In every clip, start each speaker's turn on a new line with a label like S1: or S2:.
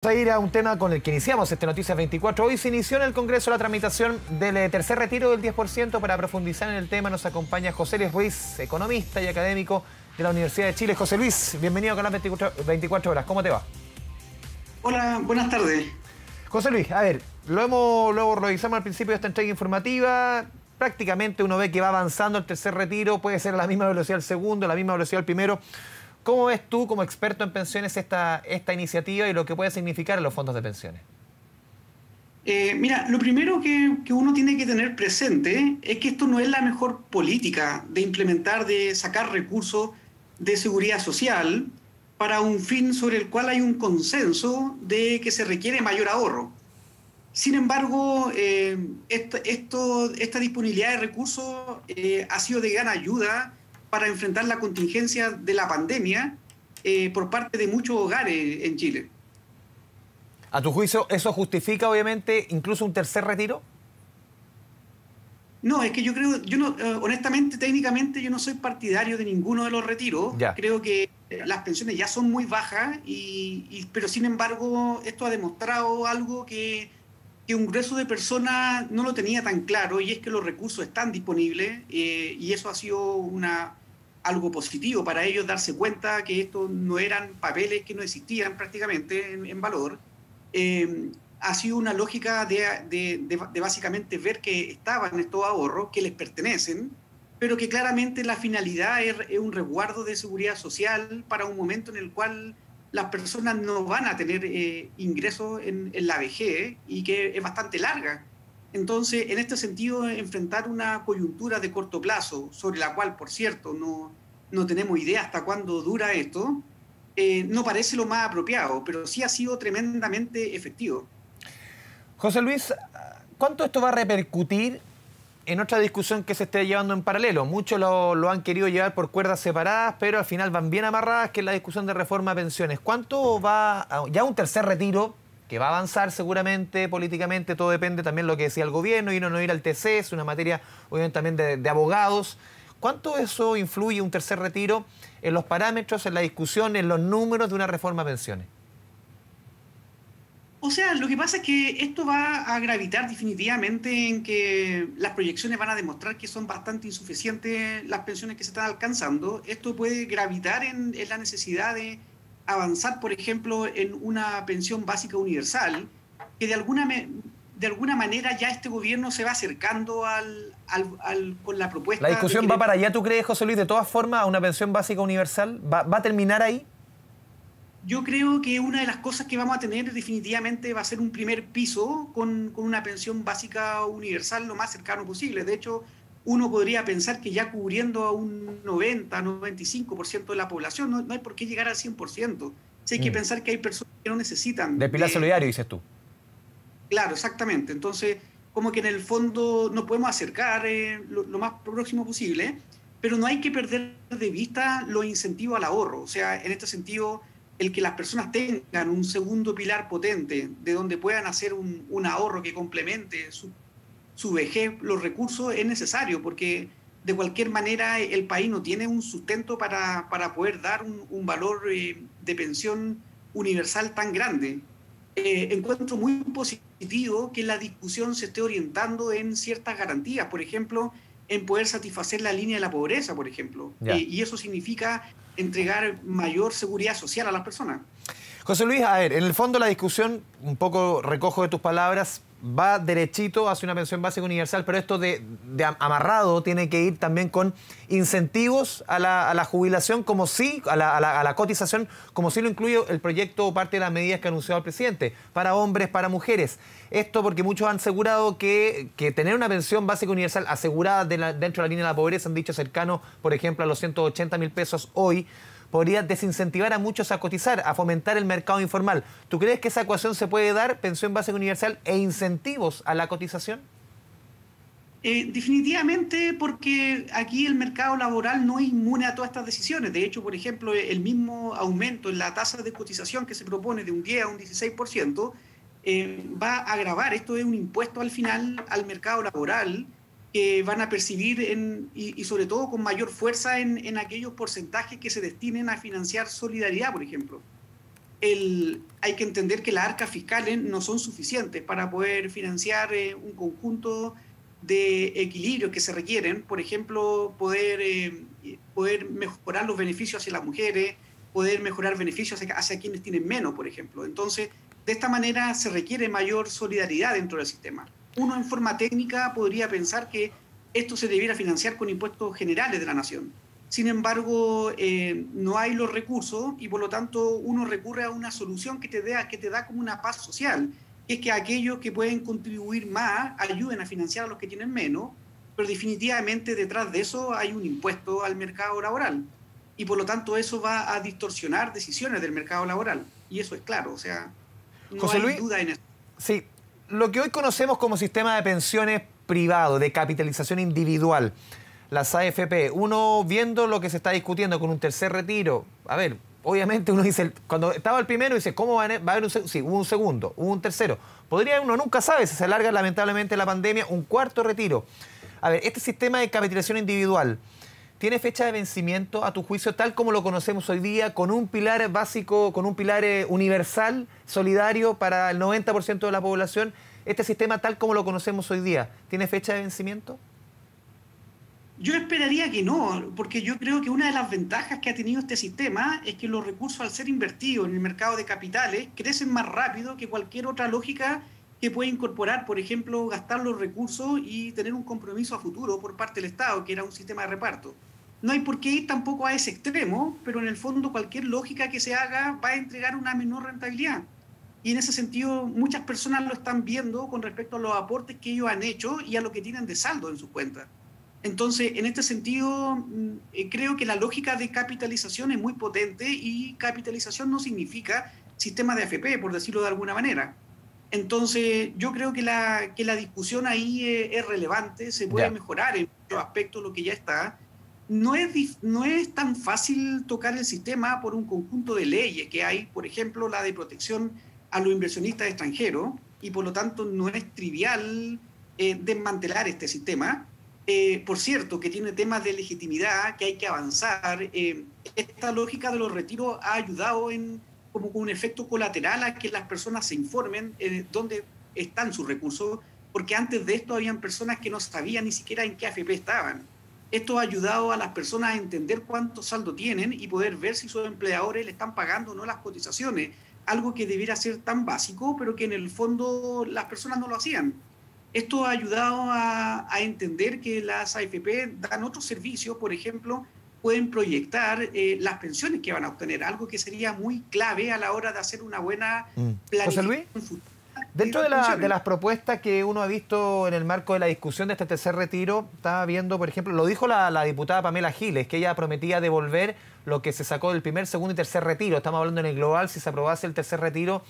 S1: Vamos a ir a un tema con el que iniciamos este Noticias 24. Hoy se inició en el Congreso la tramitación del tercer retiro del 10%. Para profundizar en el tema nos acompaña José Luis Ruiz, economista y académico de la Universidad de Chile. José Luis, bienvenido a Canal 24 Horas. ¿Cómo te va?
S2: Hola, buenas tardes.
S1: José Luis, a ver, luego revisamos al principio de esta entrega informativa. Prácticamente uno ve que va avanzando el tercer retiro, puede ser a la misma velocidad el segundo, a la misma velocidad el primero. ¿Cómo ves tú, como experto en pensiones, esta iniciativa y lo que puede significar en los fondos de pensiones?
S2: Mira, lo primero que uno tiene que tener presente es que esto no es la mejor política de implementar, de sacar recursos de seguridad social para un fin sobre el cual hay un consenso de que se requiere mayor ahorro. Sin embargo, esta disponibilidad de recursos ha sido de gran ayuda para enfrentar la contingencia de la pandemia por parte de muchos hogares en Chile.
S1: ¿A tu juicio eso justifica, obviamente, incluso un tercer retiro?
S2: No, es que yo creo, honestamente, técnicamente, yo no soy partidario de ninguno de los retiros.
S1: Ya.
S2: Creo que las pensiones ya son muy bajas, pero sin embargo, esto ha demostrado algo que un grueso de personas no lo tenía tan claro, y es que los recursos están disponibles, y eso ha sido algo positivo para ellos, darse cuenta que estos no eran papeles que no existían prácticamente en valor. Ha sido una lógica de básicamente ver que estaban estos ahorros, que les pertenecen, pero que claramente la finalidad es un resguardo de seguridad social para un momento en el cual las personas no van a tener ingresos en la vejez, y que es bastante larga. Entonces, en este sentido, enfrentar una coyuntura de corto plazo, sobre la cual, por cierto, no tenemos idea hasta cuándo dura esto, no parece lo más apropiado, pero sí ha sido tremendamente efectivo.
S1: José Luis, ¿cuánto esto va a repercutir en otra discusión que se esté llevando en paralelo? Muchos lo han querido llevar por cuerdas separadas, pero al final van bien amarradas, que es la discusión de reforma a pensiones. ¿Cuánto va ya un tercer retiro, que va a avanzar seguramente políticamente? Todo depende también de lo que decía el gobierno, ir o no ir al TC, es una materia obviamente también de abogados. ¿Cuánto eso influye, un tercer retiro, en los parámetros, en la discusión, en los números de una reforma a pensiones?
S2: O sea, lo que pasa es que esto va a gravitar definitivamente en que las proyecciones van a demostrar que son bastante insuficientes las pensiones que se están alcanzando. Esto puede gravitar en la necesidad de avanzar, por ejemplo, en una pensión básica universal, que de alguna manera ya este gobierno se va acercando con la propuesta.
S1: ¿La discusión va para allá, tú crees, José Luis, de todas formas, a una pensión básica universal? ¿Va a terminar ahí?
S2: Yo creo que una de las cosas que vamos a tener definitivamente va a ser un primer piso con una pensión básica universal lo más cercano posible. De hecho, uno podría pensar que ya cubriendo a un 90-95% de la población, no hay por qué llegar al 100%. Sí, hay que pensar que hay personas que no necesitan.
S1: De pilar solidario, dices tú.
S2: Claro, exactamente. Entonces, como que en el fondo nos podemos acercar lo más próximo posible, pero no hay que perder de vista los incentivos al ahorro. O sea, en este sentido, el que las personas tengan un segundo pilar potente de donde puedan hacer un ahorro que complemente su vejez, los recursos, es necesario, porque de cualquier manera el país no tiene un sustento para poder dar un valor de pensión universal tan grande. Encuentro muy positivo que la discusión se esté orientando en ciertas garantías, por ejemplo, en poder satisfacer la línea de la pobreza, por ejemplo. Y eso significa entregar mayor seguridad social a las personas.
S1: José Luis, a ver, en el fondo la discusión, un poco recojo de tus palabras, va derechito hacia una pensión básica universal, pero esto de amarrado tiene que ir también con incentivos a la jubilación, como sí, a la cotización, como sí lo incluye el proyecto o parte de las medidas que ha anunciado el presidente, para hombres, para mujeres. Esto porque muchos han asegurado que tener una pensión básica universal asegurada dentro de la línea de la pobreza, han dicho cercano, por ejemplo, a los 180.000 pesos hoy, podría desincentivar a muchos a cotizar, a fomentar el mercado informal. ¿Tú crees que esa ecuación se puede dar, pensión básica universal e incentivos a la cotización?
S2: Definitivamente, porque aquí el mercado laboral no es inmune a todas estas decisiones. De hecho, por ejemplo, el mismo aumento en la tasa de cotización que se propone de un 10 a un 16%, va a agravar. Esto es un impuesto al final al mercado laboral, que van a percibir y sobre todo con mayor fuerza en aquellos porcentajes que se destinen a financiar solidaridad, por ejemplo. hay que entender que las arcas fiscales no son suficientes para poder financiar un conjunto de equilibrios que se requieren. Por ejemplo, poder mejorar los beneficios hacia las mujeres, poder mejorar beneficios hacia quienes tienen menos, por ejemplo. Entonces, de esta manera se requiere mayor solidaridad dentro del sistema. Uno en forma técnica podría pensar que esto se debiera financiar con impuestos generales de la nación. Sin embargo, no hay los recursos y por lo tanto uno recurre a una solución que te da como una paz social, que es que aquellos que pueden contribuir más ayuden a financiar a los que tienen menos, pero definitivamente detrás de eso hay un impuesto al mercado laboral y por lo tanto eso va a distorsionar decisiones del mercado laboral y eso es claro, o sea, no
S1: José
S2: hay
S1: Luis,
S2: duda en eso.
S1: sí, lo que hoy conocemos como sistema de pensiones privado, de capitalización individual, las AFP, uno viendo lo que se está discutiendo con un tercer retiro, a ver, obviamente uno dice, cuando estaba el primero dice, ¿cómo va a haber un segundo? Sí, hubo un segundo, hubo un tercero. Uno nunca sabe, si se alarga lamentablemente la pandemia, un cuarto retiro. A ver, este sistema de capitalización individual, ¿tiene fecha de vencimiento a tu juicio tal como lo conocemos hoy día, con un pilar básico, con un pilar universal, solidario para el 90% de la población? ¿Este sistema tal como lo conocemos hoy día, tiene fecha de vencimiento?
S2: Yo esperaría que no, porque yo creo que una de las ventajas que ha tenido este sistema es que los recursos al ser invertidos en el mercado de capitales crecen más rápido que cualquier otra lógica que puede incorporar, por ejemplo, gastar los recursos y tener un compromiso a futuro por parte del Estado, que era un sistema de reparto. No hay por qué ir tampoco a ese extremo, pero en el fondo cualquier lógica que se haga va a entregar una menor rentabilidad. Y en ese sentido muchas personas lo están viendo con respecto a los aportes que ellos han hecho y a lo que tienen de saldo en sus cuentas. Entonces, en este sentido, creo que la lógica de capitalización es muy potente y capitalización no significa sistema de AFP, por decirlo de alguna manera. Entonces, yo creo que la discusión ahí es relevante, se puede mejorar en muchos aspectos lo que ya está. No es tan fácil tocar el sistema por un conjunto de leyes que hay, por ejemplo, la de protección a los inversionistas extranjeros, y por lo tanto no es trivial desmantelar este sistema. Por cierto, que tiene temas de legitimidad, que hay que avanzar. Esta lógica de los retiros ha ayudado como con un efecto colateral a que las personas se informen dónde están sus recursos, porque antes de esto habían personas que no sabían ni siquiera en qué AFP estaban. Esto ha ayudado a las personas a entender cuánto saldo tienen y poder ver si sus empleadores le están pagando o no las cotizaciones, algo que debiera ser tan básico, pero que en el fondo las personas no lo hacían. Esto ha ayudado a entender que las AFP dan otros servicios, por ejemplo, pueden proyectar las pensiones que van a obtener, algo que sería muy clave a la hora de hacer una buena
S1: planificación. José Luis, dentro de las propuestas que uno ha visto en el marco de la discusión de este tercer retiro, estaba viendo, por ejemplo, lo dijo la diputada Pamela Giles, que ella prometía devolver lo que se sacó del primer, segundo y tercer retiro. Estamos hablando en el global, si se aprobase el tercer retiro,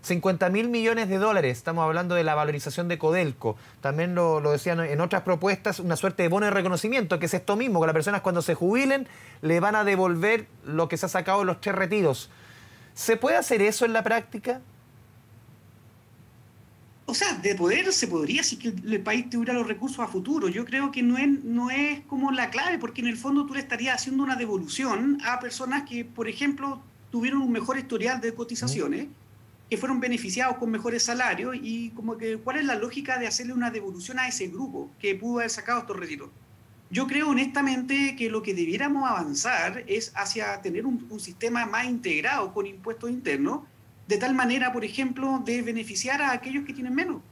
S1: 50.000 millones de dólares, estamos hablando de la valorización de Codelco. También lo decían en otras propuestas, una suerte de bono de reconocimiento, que es esto mismo, que las personas cuando se jubilen le van a devolver lo que se ha sacado en los 3 retiros. ¿Se puede hacer eso en la práctica?
S2: O sea, de poder se podría si que el país tuviera los recursos a futuro. Yo creo que no es como la clave, porque en el fondo tú le estarías haciendo una devolución a personas que, por ejemplo, tuvieron un mejor historial de cotizaciones, que fueron beneficiados con mejores salarios, y como que ¿cuál es la lógica de hacerle una devolución a ese grupo que pudo haber sacado estos retiros? Yo creo honestamente que lo que debiéramos avanzar es hacia tener un sistema más integrado con impuestos internos, de tal manera, por ejemplo, de beneficiar a aquellos que tienen menos.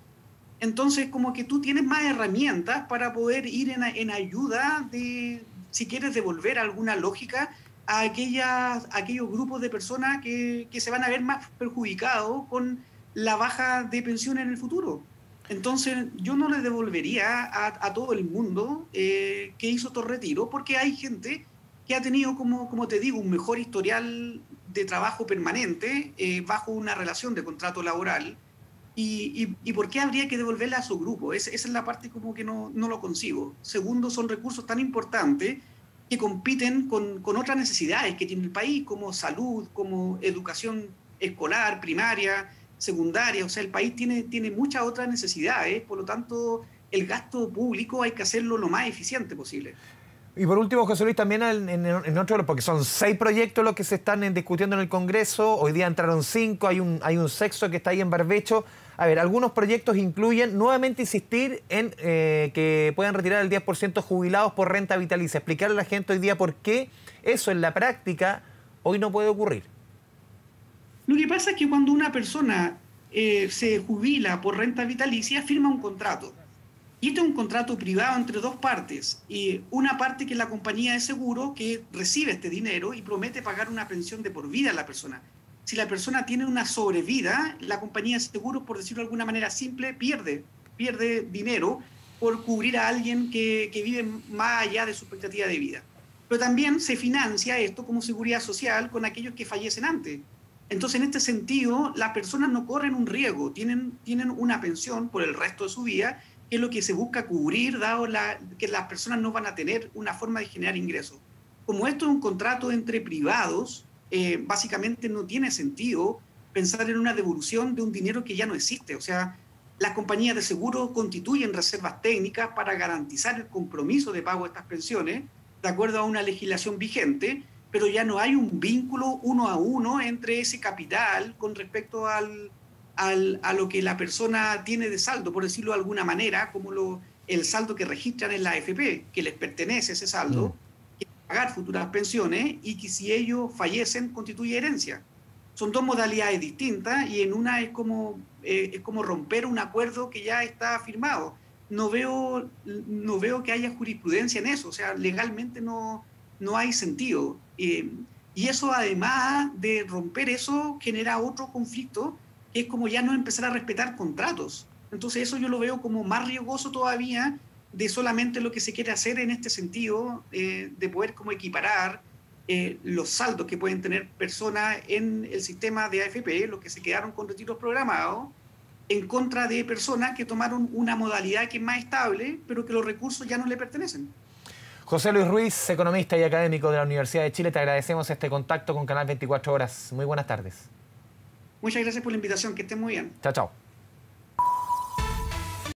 S2: Entonces, como que tú tienes más herramientas para poder ir en ayuda de, si quieres, devolver alguna lógica a aquellos grupos de personas que se van a ver más perjudicados con la baja de pensión en el futuro. Entonces, yo no le devolvería a todo el mundo que hizo estos retiros, porque hay gente que ha tenido, como te digo, un mejor historial de trabajo permanente bajo una relación de contrato laboral. ¿Y por qué habría que devolverle a su grupo? Esa es la parte como que no lo consigo. Segundo, son recursos tan importantes que compiten con otras necesidades que tiene el país, como salud, como educación escolar, primaria, secundaria. O sea, el país tiene muchas otras necesidades, por lo tanto, el gasto público hay que hacerlo lo más eficiente posible.
S1: Y por último, José Luis, también en otro, porque son 6 proyectos los que se están discutiendo en el Congreso, hoy día entraron 5, hay un sexto que está ahí en barbecho. A ver, algunos proyectos incluyen nuevamente insistir en que puedan retirar el 10% jubilados por renta vitalicia. Explicarle a la gente hoy día por qué eso en la práctica hoy no puede ocurrir.
S2: Lo que pasa es que cuando una persona se jubila por renta vitalicia, firma un contrato. Y este es un contrato privado entre dos partes. Y una parte que es la compañía de seguro que recibe este dinero y promete pagar una pensión de por vida a la persona. Si la persona tiene una sobrevida, la compañía de seguros, por decirlo de alguna manera simple, pierde dinero por cubrir a alguien que vive más allá de su expectativa de vida. Pero también se financia esto como seguridad social con aquellos que fallecen antes. Entonces, en este sentido, las personas no corren un riesgo, tienen una pensión por el resto de su vida, que es lo que se busca cubrir, dado que las personas no van a tener una forma de generar ingresos. Como esto es un contrato entre privados, básicamente no tiene sentido pensar en una devolución de un dinero que ya no existe. O sea, las compañías de seguro constituyen reservas técnicas para garantizar el compromiso de pago de estas pensiones, de acuerdo a una legislación vigente, pero ya no hay un vínculo uno a uno entre ese capital con respecto a lo que la persona tiene de saldo, por decirlo de alguna manera, como el saldo que registran en la AFP, que les pertenece ese saldo, que pagar futuras pensiones y que si ellos fallecen constituye herencia. Son dos modalidades distintas y en una es como romper un acuerdo que ya está firmado. No veo que haya jurisprudencia en eso, o sea, legalmente no hay sentido. Y eso, además de romper eso, genera otro conflicto, que es como ya no empezar a respetar contratos. Entonces eso yo lo veo como más riesgoso todavía de solamente lo que se quiere hacer en este sentido, de poder como equiparar los saldos que pueden tener personas en el sistema de AFP, los que se quedaron con retiros programados, en contra de personas que tomaron una modalidad que es más estable, pero que los recursos ya no le pertenecen.
S1: José Luis Ruiz, economista y académico de la Universidad de Chile, te agradecemos este contacto con Canal 24 Horas. Muy buenas tardes.
S2: Muchas gracias por la invitación, que estén muy bien.
S1: Chao, chao.